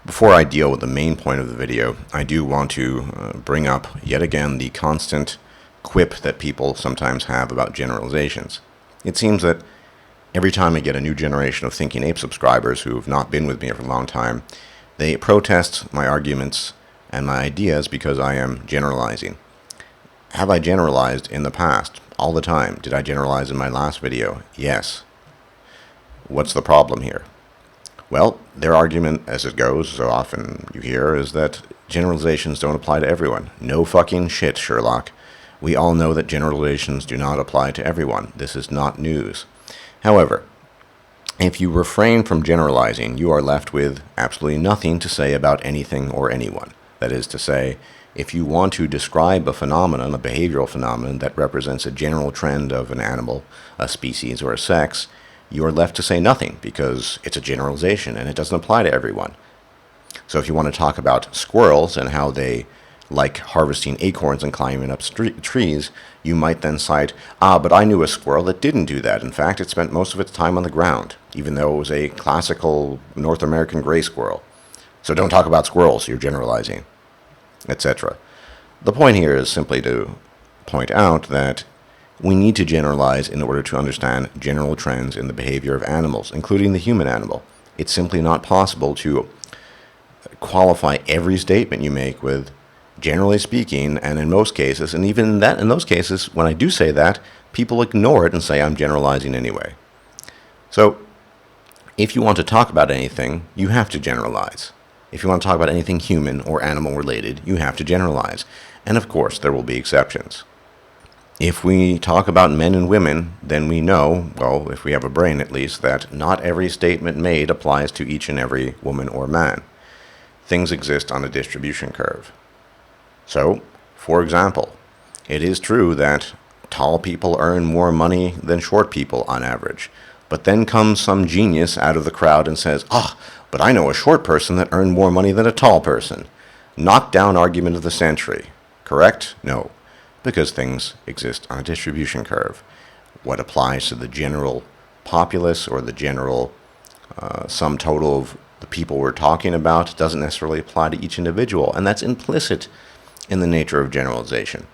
Before I deal with the main point of the video, I do want to bring up yet again the constant quip that people sometimes have about generalizations. It seems that every time I get a new generation of Thinking-Ape subscribers who have not been with me for a long time, they protest my arguments and my ideas because I am generalizing. Have I generalized in the past? All the time. Did I generalize in my last video? Yes. What's the problem here? Well, their argument, as it goes, so often you hear, is that generalizations don't apply to everyone. No fucking shit, Sherlock. We all know that generalizations do not apply to everyone. This is not news. However, if you refrain from generalizing, you are left with absolutely nothing to say about anything or anyone. That is to say, if you want to describe a phenomenon, a behavioral phenomenon that represents a general trend of an animal, a species, or a sex, you are left to say nothing because it's a generalization and it doesn't apply to everyone. So if you want to talk about squirrels and how they like harvesting acorns and climbing up trees, you might then cite, but I knew a squirrel that didn't do that. In fact, it spent most of its time on the ground, even though it was a classical North American gray squirrel. So don't talk about squirrels, you're generalizing, etc. The point here is simply to point out that we need to generalize in order to understand general trends in the behavior of animals, including the human animal. It's simply not possible to qualify every statement you make with generally speaking, and in most cases, and even in those cases, when I do say that, people ignore it and say I'm generalizing anyway. So, if you want to talk about anything, you have to generalize. If you want to talk about anything human or animal related, you have to generalize. And of course, there will be exceptions. If we talk about men and women, then we know, well, if we have a brain at least, that not every statement made applies to each and every woman or man. Things exist on a distribution curve. So, for example, it is true that tall people earn more money than short people on average. But then comes some genius out of the crowd and says, but I know a short person that earned more money than a tall person. Knockdown argument of the century. Correct? No, because things exist on a distribution curve. What applies to the general populace or the general sum total of the people we're talking about doesn't necessarily apply to each individual, and that's implicit in the nature of generalization.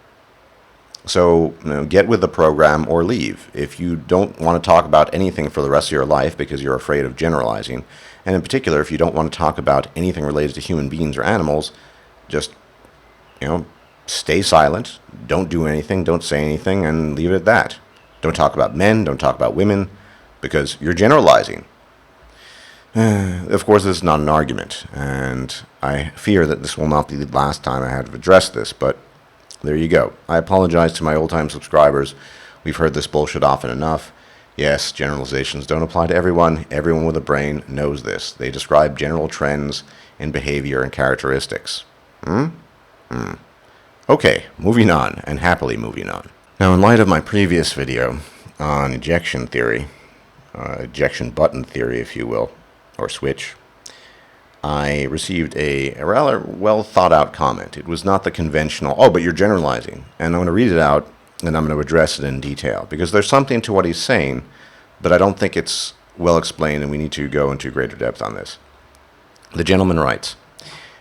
So, get with the program or leave. If you don't want to talk about anything for the rest of your life because you're afraid of generalizing, and in particular, if you don't want to talk about anything related to human beings or animals, just, stay silent, don't do anything, don't say anything, and leave it at that. Don't talk about men, don't talk about women, because you're generalizing. Of course, this is not an argument, and I fear that this will not be the last time I have addressed this, but there you go. I apologize to my old-time subscribers. We've heard this bullshit often enough. Yes, generalizations don't apply to everyone. Everyone with a brain knows this. They describe general trends in behavior and characteristics. Okay, moving on, and happily moving on. Now, in light of my previous video on ejection theory, ejection button theory, if you will, or switch, I received a rather well-thought-out comment. It was not the conventional, but you're generalizing. And I'm going to read it out, and I'm going to address it in detail, because there's something to what he's saying, but I don't think it's well explained, and we need to go into greater depth on this. The gentleman writes,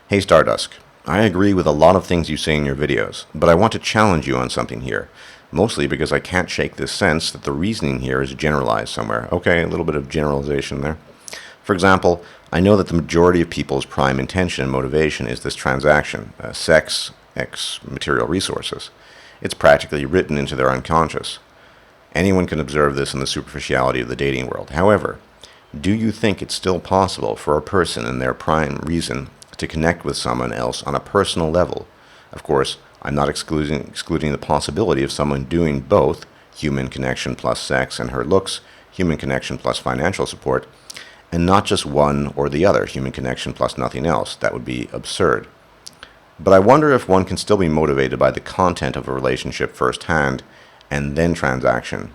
"Hey Stardust, I agree with a lot of things you say in your videos, but I want to challenge you on something here, mostly because I can't shake this sense that the reasoning here is generalized somewhere." Okay, a little bit of generalization there. For example, I know that the majority of people's prime intention and motivation is this transaction, sex, x material resources. It's practically written into their unconscious. Anyone can observe this in the superficiality of the dating world. However, do you think it's still possible for a person in their prime reason to connect with someone else on a personal level? Of course, I'm not excluding the possibility of someone doing both, human connection plus sex and her looks, human connection plus financial support, and not just one or the other, human connection plus nothing else. That would be absurd. But I wonder if one can still be motivated by the content of a relationship firsthand and then transaction.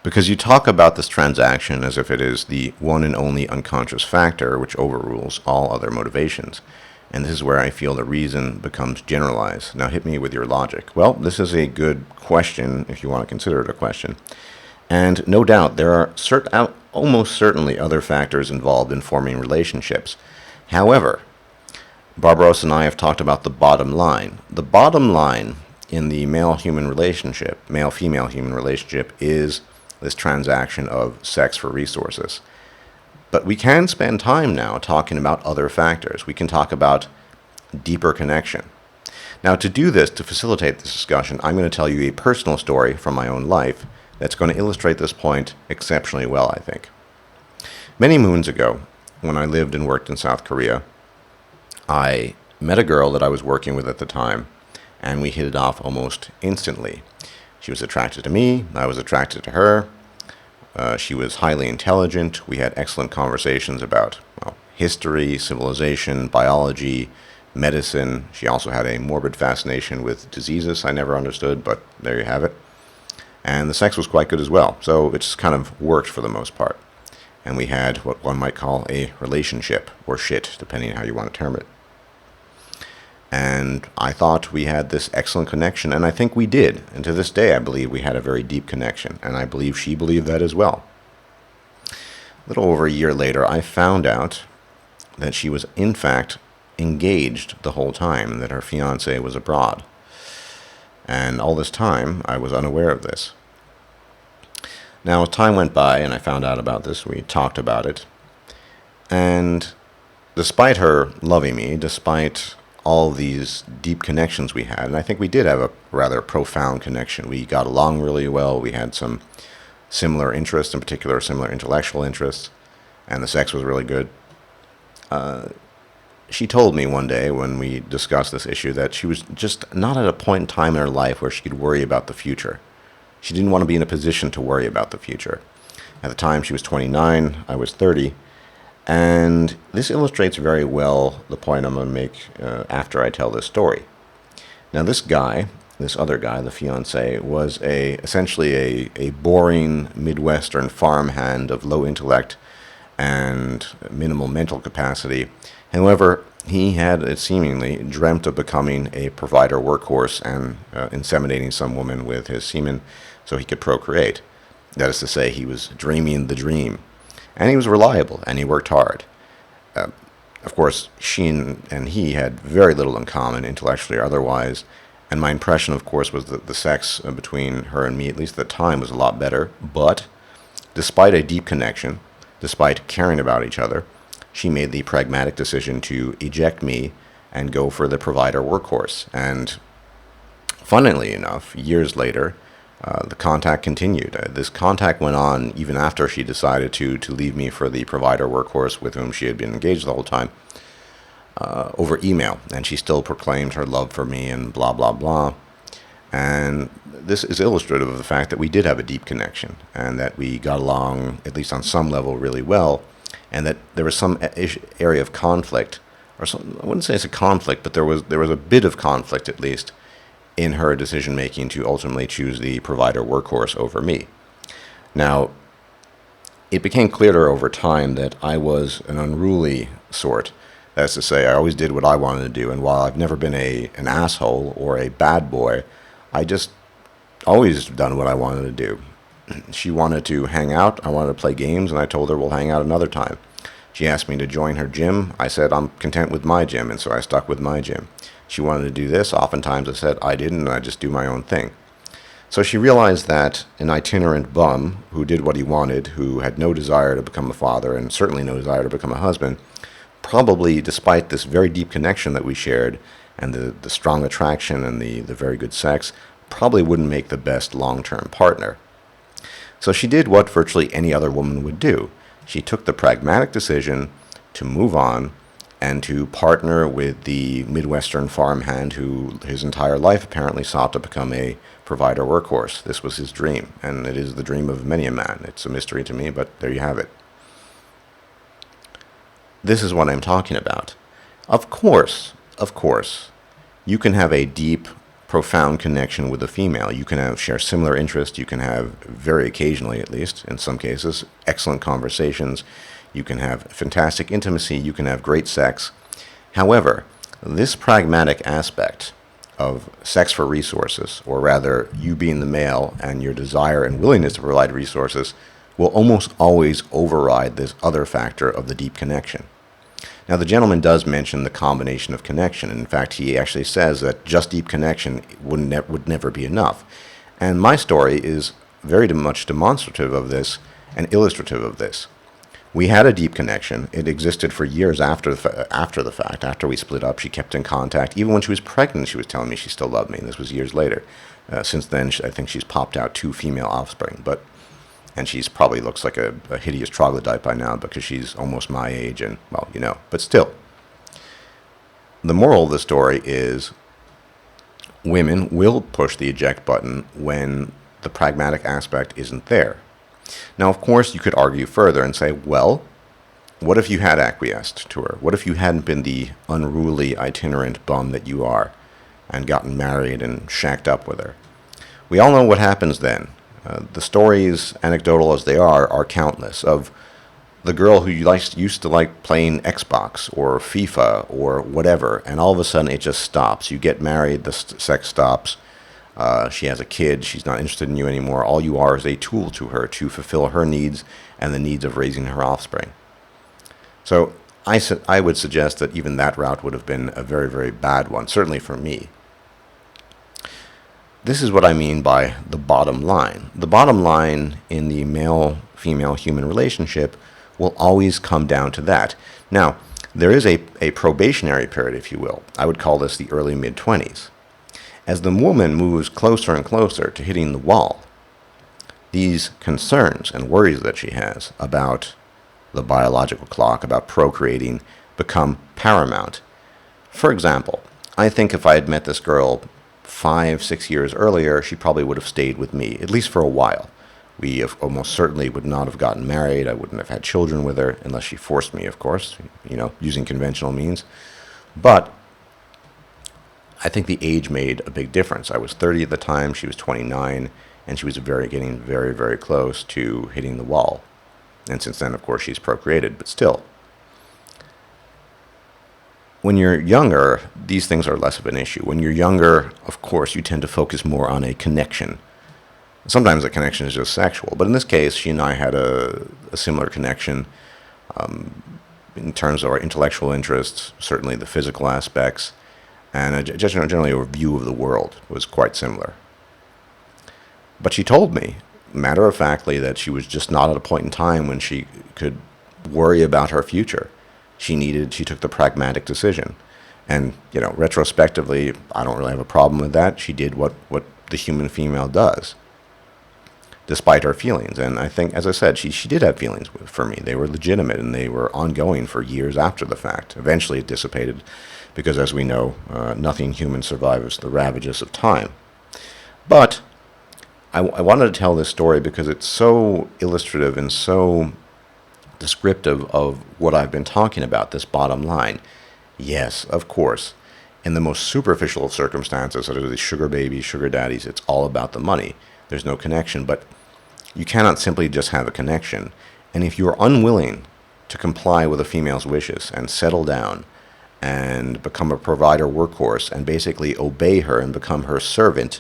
Because you talk about this transaction as if it is the one and only unconscious factor which overrules all other motivations. And this is where I feel the reason becomes generalized. Now hit me with your logic. Well, this is a good question if you want to consider it a question. And no doubt there are almost certainly other factors involved in forming relationships. However, Barbaros and I have talked about the bottom line. The bottom line in the male-human relationship, male-female human relationship, is this transaction of sex for resources. But we can spend time now talking about other factors. We can talk about deeper connection. Now, to do this, to facilitate this discussion, I'm going to tell you a personal story from my own life that's going to illustrate this point exceptionally well, I think. Many moons ago, when I lived and worked in South Korea, I met a girl that I was working with at the time, and we hit it off almost instantly. She was attracted to me, I was attracted to her. She was highly intelligent. We had excellent conversations about history, civilization, biology, medicine. She also had a morbid fascination with diseases I never understood, but there you have it. And the sex was quite good as well, so it just kind of worked for the most part. And we had what one might call a relationship, or shit, depending on how you want to term it. And I thought we had this excellent connection, and I think we did. And to this day, I believe we had a very deep connection, and I believe she believed that as well. A little over a year later, I found out that she was, in fact, engaged the whole time, and that her fiancé was abroad. And all this time, I was unaware of this. Now, as time went by, and I found out about this, we talked about it, and despite her loving me, despite all these deep connections we had, and I think we did have a rather profound connection. We got along really well. We had some similar interests, in particular similar intellectual interests, and the sex was really good. She told me one day when we discussed this issue that she was just not at a point in time in her life where she could worry about the future. She didn't want to be in a position to worry about the future. At the time, she was 29, I was 30, and this illustrates very well the point I'm going to make after I tell this story. Now, this guy, this other guy, the fiancé, was essentially a boring Midwestern farmhand of low intellect and minimal mental capacity. However, he had seemingly dreamt of becoming a provider workhorse and inseminating some woman with his semen so he could procreate. That is to say, he was dreaming the dream. And he was reliable, and he worked hard. Of course, she and he had very little in common, intellectually or otherwise, and my impression, of course, was that the sex between her and me, at least at the time, was a lot better. But despite a deep connection, despite caring about each other, she made the pragmatic decision to eject me and go for the provider workhorse. And funnily enough, years later, the contact continued. This contact went on even after she decided to leave me for the provider workhorse with whom she had been engaged the whole time, over email. And she still proclaimed her love for me and blah, blah, blah. And this is illustrative of the fact that we did have a deep connection and that we got along, at least on some level, really well, and that there was some area of conflict, or some, I wouldn't say it's a conflict, but there was a bit of conflict, at least, in her decision-making to ultimately choose the provider workhorse over me. Now, it became clear to her over time that I was an unruly sort. That's to say, I always did what I wanted to do, and while I've never been an asshole or a bad boy, I just always done what I wanted to do. She wanted to hang out, I wanted to play games, and I told her we'll hang out another time. She asked me to join her gym. I said I'm content with my gym, and so I stuck with my gym. She wanted to do this. Oftentimes I said I didn't, and I just do my own thing. So she realized that an itinerant bum who did what he wanted, who had no desire to become a father and certainly no desire to become a husband, probably, despite this very deep connection that we shared and the strong attraction and the very good sex, probably wouldn't make the best long-term partner. So she did what virtually any other woman would do. She took the pragmatic decision to move on and to partner with the Midwestern farmhand who his entire life apparently sought to become a provider workhorse. This was his dream, and it is the dream of many a man. It's a mystery to me, but there you have it. This is what I'm talking about. Of course, you can have a deep, profound connection with a female. You can share similar interests. You can have, very occasionally at least, in some cases, excellent conversations. You can have fantastic intimacy. You can have great sex. However, this pragmatic aspect of sex for resources, or rather you being the male and your desire and willingness to provide resources, will almost always override this other factor of the deep connection. Now, the gentleman does mention the combination of connection. In fact, he actually says that just deep connection would never be enough. And my story is very much demonstrative of this and illustrative of this. We had a deep connection. It existed for years after the fact. After we split up, she kept in contact. Even when she was pregnant, she was telling me she still loved me. This was years later. Since then, I think she's popped out 2 female offspring. And she's probably looks like a hideous troglodyte by now because she's almost my age and, well, you know. But still, the moral of the story is women will push the eject button when the pragmatic aspect isn't there. Now, of course, you could argue further and say, well, what if you had acquiesced to her? What if you hadn't been the unruly, itinerant bum that you are and gotten married and shacked up with her? We all know what happens then. The stories, anecdotal as they are countless, of the girl who used to like playing Xbox or FIFA or whatever, and all of a sudden it just stops. You get married, the sex stops. She has a kid. She's not interested in you anymore. All you are is a tool to her to fulfill her needs and the needs of raising her offspring. So I would suggest that even that route would have been a very, very bad one, certainly for me. This is what I mean by the bottom line. The bottom line in the male-female human relationship will always come down to that. Now, there is a probationary period, if you will. I would call this the early mid-20s. As the woman moves closer and closer to hitting the wall, these concerns and worries that she has about the biological clock, about procreating, become paramount. For example, I think if I had met this girl 5-6 years earlier, she probably would have stayed with me, at least for a while. We almost certainly would not have gotten married. I wouldn't have had children with her, unless she forced me, of course, using conventional means. But I think the age made a big difference. I was 30 at the time, she was 29, and she was getting very, very close to hitting the wall. And since then, of course, she's procreated, but still. When you're younger, these things are less of an issue. When you're younger, of course, you tend to focus more on a connection. Sometimes the connection is just sexual, but in this case, she and I had a similar connection in terms of our intellectual interests, certainly the physical aspects, and generally a view of the world was quite similar. But she told me, matter-of-factly, that she was just not at a point in time when she could worry about her future. She took the pragmatic decision. And, retrospectively, I don't really have a problem with that. She did what the human female does, despite her feelings. And I think, as I said, she did have feelings for me. They were legitimate, and they were ongoing for years after the fact. Eventually it dissipated, because as we know, nothing human survives the ravages of time. But I wanted to tell this story because it's so illustrative and so descriptive of what I've been talking about, this bottom line. Yes, of course, in the most superficial of circumstances, such as the sugar babies, sugar daddies, it's all about the money. There's no connection, but you cannot simply just have a connection. And if you're unwilling to comply with a female's wishes and settle down and become a provider workhorse and basically obey her and become her servant,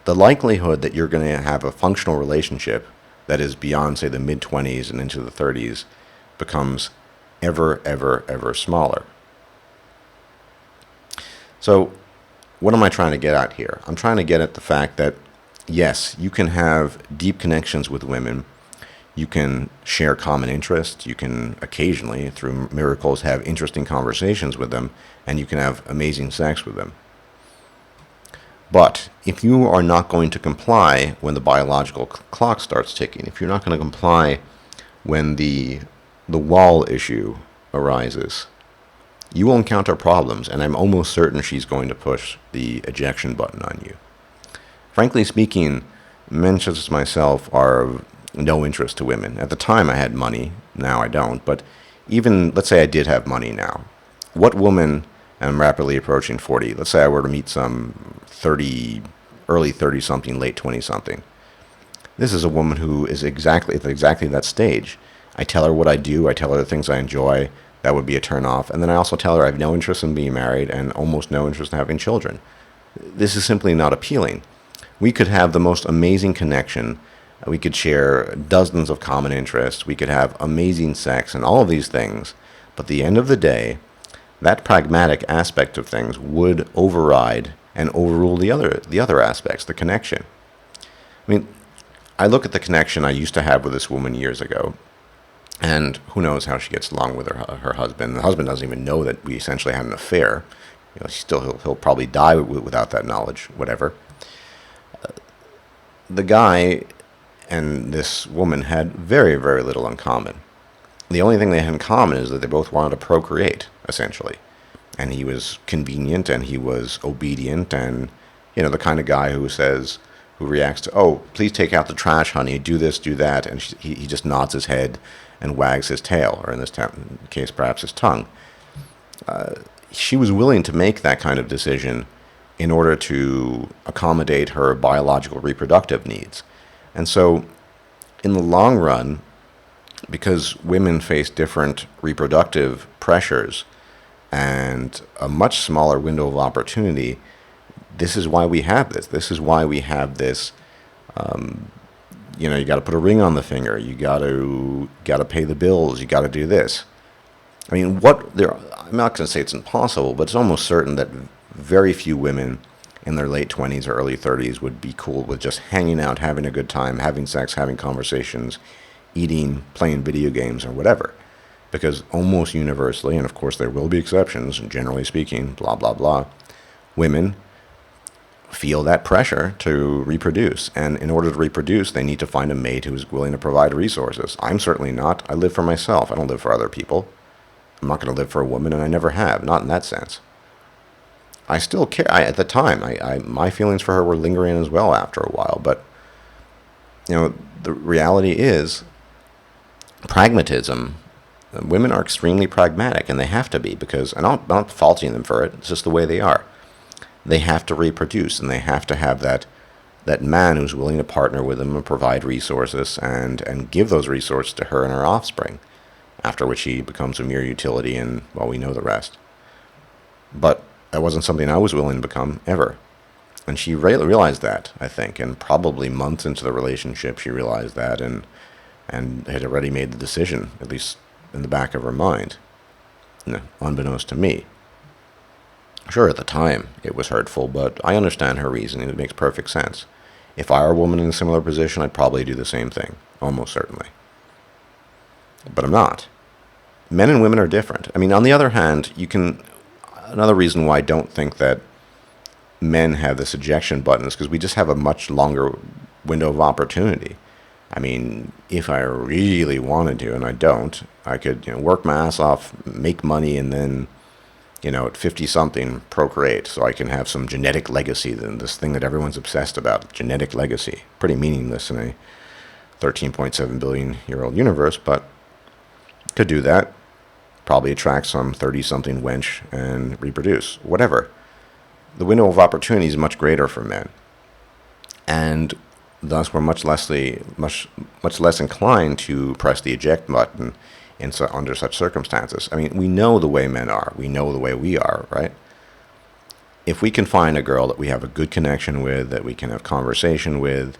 the likelihood that you're going to have a functional relationship that is beyond, say, the mid-20s and into the 30s becomes ever, ever, ever smaller. So what am I trying to get at here? I'm trying to get at the fact that, yes, you can have deep connections with women. You can share common interests. You can occasionally, through miracles, have interesting conversations with them, and you can have amazing sex with them. But if you are not going to comply when the biological clock starts ticking, if you're not going to comply when the wall issue arises, you will encounter problems, and I'm almost certain she's going to push the ejection button on you. Frankly speaking, men such as myself are of no interest to women. At the time I had money, now I don't, but even, let's say I did have money now. What woman, and I'm rapidly approaching 40, let's say I were to meet some early 30-something, late 20-something. This is a woman who is exactly that stage. I tell her what I do, I tell her the things I enjoy, that would be a turn-off, and then I also tell her I have no interest in being married and almost no interest in having children. This is simply not appealing. We could have the most amazing connection, We could share dozens of common interests. We could have amazing sex and all of these things. But at the end of the day, that pragmatic aspect of things would override and overrule the other aspects, the connection. I mean, I look at the connection I used to have with this woman years ago, and who knows how she gets along with her husband. The husband doesn't even know that we essentially had an affair. He'll probably die without that knowledge, whatever. The guy and this woman had very, very little in common. The only thing they had in common is that they both wanted to procreate, essentially. And he was convenient and he was obedient and, the kind of guy who reacts to, oh, please take out the trash, honey, do this, do that. And he just nods his head and wags his tail, or in this case, perhaps his tongue. She was willing to make that kind of decision in order to accommodate her biological reproductive needs. And so, in the long run, because women face different reproductive pressures and a much smaller window of opportunity, this is why we have this. This is why we have this. You got to put a ring on the finger. You got to pay the bills. You got to do this. I mean, I'm not going to say it's impossible, but it's almost certain that very few women in their late 20s or early 30s would be cool with just hanging out, having a good time, having sex, having conversations, eating, playing video games, or whatever. Because almost universally, and of course there will be exceptions, and generally speaking, blah, blah, blah, women feel that pressure to reproduce. And in order to reproduce, they need to find a mate who is willing to provide resources. I'm certainly not. I live for myself. I don't live for other people. I'm not going to live for a woman, and I never have. Not in that sense. I still care. At the time, my feelings for her were lingering as well after a while. But, the reality is, pragmatism, women are extremely pragmatic, and they have to be, because, and I'm not faulting them for it, it's just the way they are. They have to reproduce, and they have to have that man who's willing to partner with them and provide resources and give those resources to her and her offspring, after which he becomes a mere utility, and, well, we know the rest. But that wasn't something I was willing to become, ever. And she realized that, I think, and probably months into the relationship she realized that and had already made the decision, at least in the back of her mind, unbeknownst to me. Sure, at the time it was hurtful, but I understand her reasoning. It makes perfect sense. If I were a woman in a similar position, I'd probably do the same thing, almost certainly. But I'm not. Men and women are different. I mean, on the other hand, another reason why I don't think that men have this ejection button is because we just have a much longer window of opportunity. I mean, if I really wanted to, and I don't, I could work my ass off, make money, and then, at 50-something, procreate, so I can have some genetic legacy, then this thing that everyone's obsessed about, genetic legacy. Pretty meaningless in a 13.7 billion-year-old universe, but could do that. Probably attract some 30-something wench and reproduce. Whatever. The window of opportunity is much greater for men. And thus we're much less inclined to press the eject button under such circumstances. I mean, we know the way men are. We know the way we are, right? If we can find a girl that we have a good connection with, that we can have conversation with,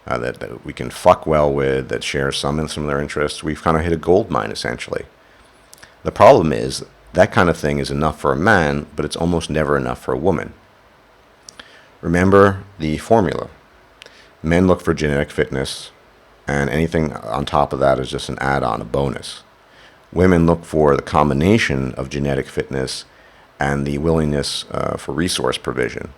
that we can fuck well with, that shares some similar interests, we've kind of hit a gold mine, essentially. The problem is, that kind of thing is enough for a man, but it's almost never enough for a woman. Remember the formula. Men look for genetic fitness, and anything on top of that is just an add-on, a bonus. Women look for the combination of genetic fitness and the willingness for resource provision.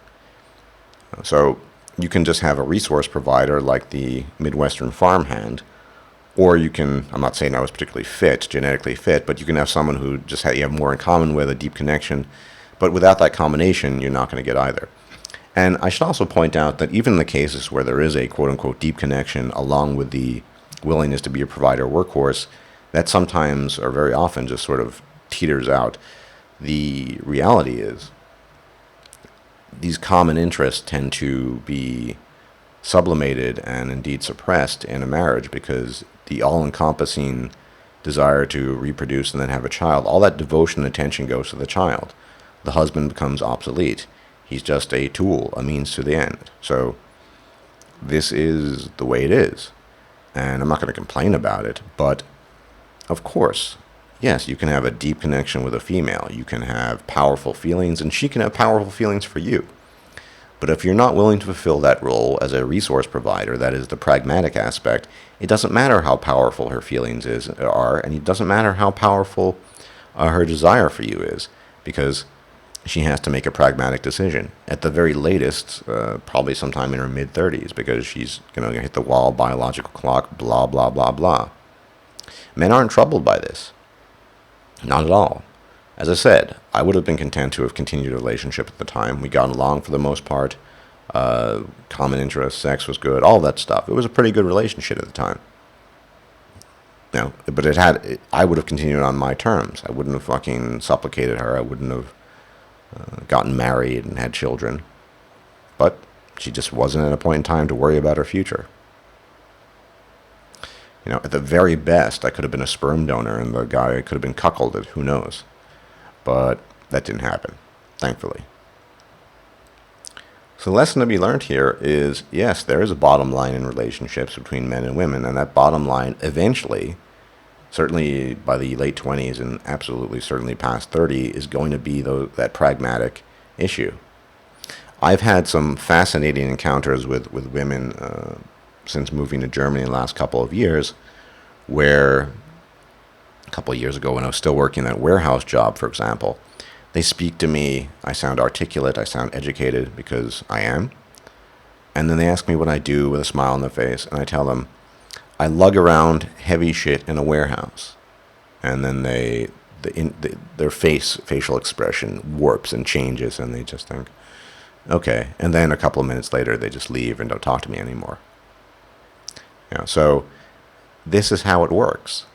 So you can just have a resource provider like the Midwestern farmhand, or you can, I'm not saying I was particularly fit, genetically fit, but you can have someone who you have more in common with, a deep connection, but without that combination, you're not going to get either. And I should also point out that even in the cases where there is a quote-unquote deep connection along with the willingness to be a provider workhorse, that sometimes or very often just sort of teeters out. The reality is these common interests tend to be sublimated and indeed suppressed in a marriage because the all-encompassing desire to reproduce and then have a child, all that devotion and attention goes to the child. The husband becomes obsolete. He's just a tool, a means to the end. So this is the way it is. And I'm not going to complain about it, but of course, yes, you can have a deep connection with a female. You can have powerful feelings, and she can have powerful feelings for you. But if you're not willing to fulfill that role as a resource provider, that is the pragmatic aspect, it doesn't matter how powerful her feelings are, and it doesn't matter how powerful her desire for you is, because she has to make a pragmatic decision. At the very latest, probably sometime in her mid-30s, because she's going to hit the wall, biological clock, blah, blah, blah, blah. Men aren't troubled by this. Not at all. As I said, I would have been content to have continued a relationship at the time. We got along for the most part. Common interests, sex was good, all that stuff. It was a pretty good relationship at the time. But I would have continued on my terms. I wouldn't have fucking supplicated her. I wouldn't have gotten married and had children. But she just wasn't at a point in time to worry about her future. At the very best, I could have been a sperm donor and the guy could have been cuckolded. Who knows? But that didn't happen, thankfully. So the lesson to be learned here is, yes, there is a bottom line in relationships between men and women, and that bottom line eventually, certainly by the late 20s and absolutely certainly past 30, is going to be that pragmatic issue. I've had some fascinating encounters with women since moving to Germany in the last couple of years, where a couple of years ago when I was still working that warehouse job, for example, they speak to me, I sound articulate, I sound educated, because I am, and then they ask me what I do with a smile on their face, and I tell them, I lug around heavy shit in a warehouse. And then their facial expression warps and changes, and they just think, okay, and then a couple of minutes later they just leave and don't talk to me anymore. So this is how it works.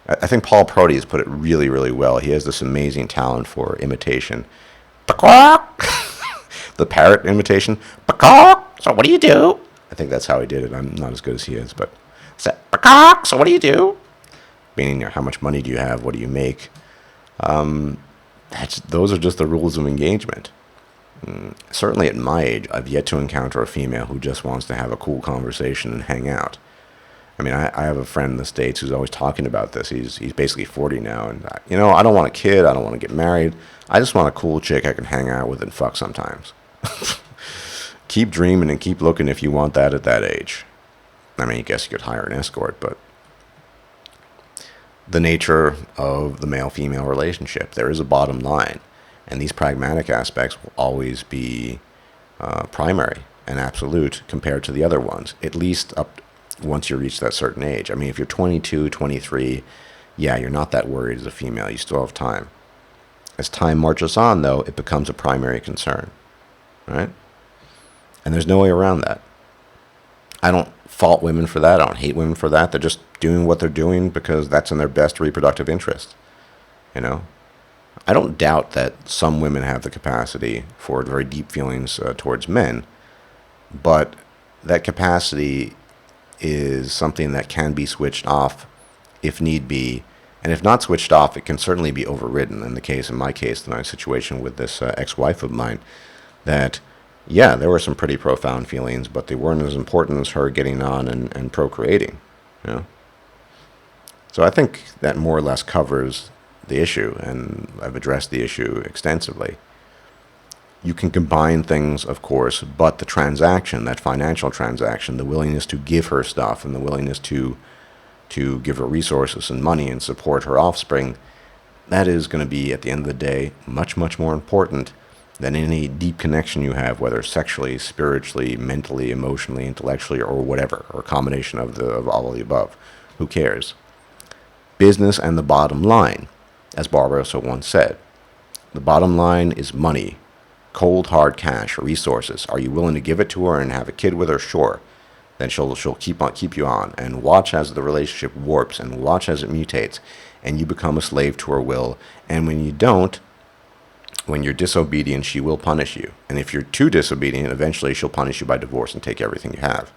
I think Paul Prodi has put it really, really well. He has this amazing talent for imitation. The parrot imitation. So what do you do? I think that's how he did it. I'm not as good as he is, but so what do you do? Meaning, how much money do you have? What do you make? Those are just the rules of engagement. Certainly at my age, I've yet to encounter a female who just wants to have a cool conversation and hang out. I mean, I have a friend in the States who's always talking about this. He's basically 40 now, and I don't want a kid. I don't want to get married. I just want a cool chick I can hang out with and fuck sometimes. Keep dreaming and keep looking if you want that at that age. I mean, I guess you could hire an escort, but the nature of the male-female relationship, there is a bottom line, and these pragmatic aspects will always be primary and absolute compared to the other ones, at least once you reach that certain age. I mean, if you're 22, 23, yeah, you're not that worried as a female. You still have time. As time marches on, though, it becomes a primary concern, right? And there's no way around that. I don't fault women for that. I don't hate women for that. They're just doing what they're doing because that's in their best reproductive interest. I don't doubt that some women have the capacity for very deep feelings towards men, but that capacity is something that can be switched off if need be, and if not switched off, it can certainly be overridden. In my case, in my situation with this ex-wife of mine, that yeah, there were some pretty profound feelings, but they weren't as important as her getting on and procreating. So I think that more or less covers the issue, and I've addressed the issue extensively. You can combine things, of course, but the transaction, that financial transaction, the willingness to give her stuff and the willingness to give her resources and money and support her offspring, that is going to be, at the end of the day, much, much more important than any deep connection you have, whether sexually, spiritually, mentally, emotionally, intellectually, or whatever, or a combination of all of the above. Who cares? Business and the bottom line, as Barbarossa once said. The bottom line is money. Cold, hard cash, resources. Are you willing to give it to her and have a kid with her? Sure. Then she'll keep you on, and watch as the relationship warps, and watch as it mutates, and you become a slave to her will. And when you don't, when you're disobedient, she will punish you. And if you're too disobedient, eventually she'll punish you by divorce and take everything you have.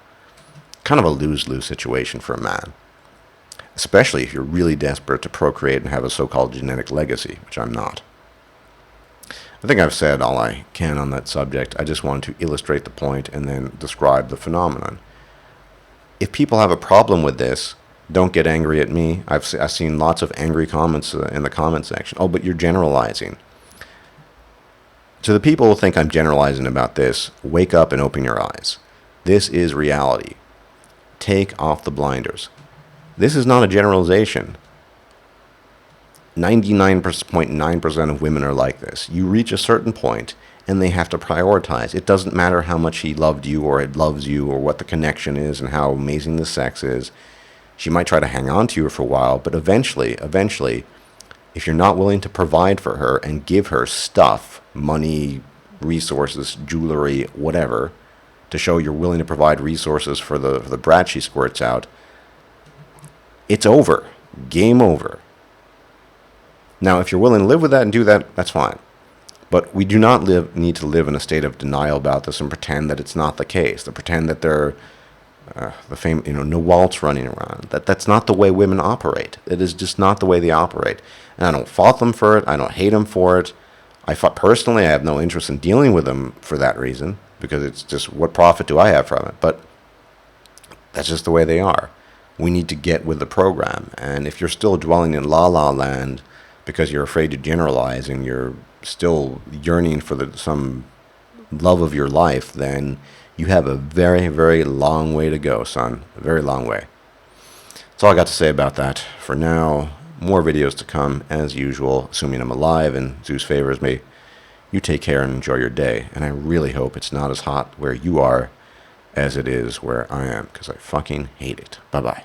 Kind of a lose-lose situation for a man, especially if you're really desperate to procreate and have a so-called genetic legacy, which I'm not. I think I've said all I can on that subject. I just wanted to illustrate the point and then describe the phenomenon. if people have a problem with this, don't get angry at me. I've seen lots of angry comments in the comment section. Oh, but you're generalizing. To the people who think I'm generalizing about this, wake up and open your eyes. This is reality. Take off the blinders. This is not a generalization. 99.9% of women are like this. You reach a certain point and they have to prioritize. It doesn't matter how much he loved you or it loves you or what the connection is and how amazing the sex is. She might try to hang on to you for a while, but eventually, if you're not willing to provide for her and give her stuff, money, resources, jewelry, whatever, to show you're willing to provide resources for the brat she squirts out, it's over. Game over. Now, if you're willing to live with that and do that, that's fine. But we do not need to live in a state of denial about this and pretend that it's not the case. To pretend that they're no waltz running around. That's not the way women operate. It is just not the way they operate. And I don't fault them for it. I don't hate them for it. Personally, I have no interest in dealing with them for that reason, because it's just, what profit do I have from it? But that's just the way they are. We need to get with the program. And if you're still dwelling in la-la land because you're afraid to generalize and you're still yearning for some love of your life, then you have a very, very long way to go, son. A very long way. That's all I got to say about that. For now, more videos to come, as usual, assuming I'm alive and Zeus favors me. You take care and enjoy your day. And I really hope it's not as hot where you are as it is where I am, because I fucking hate it. Bye-bye.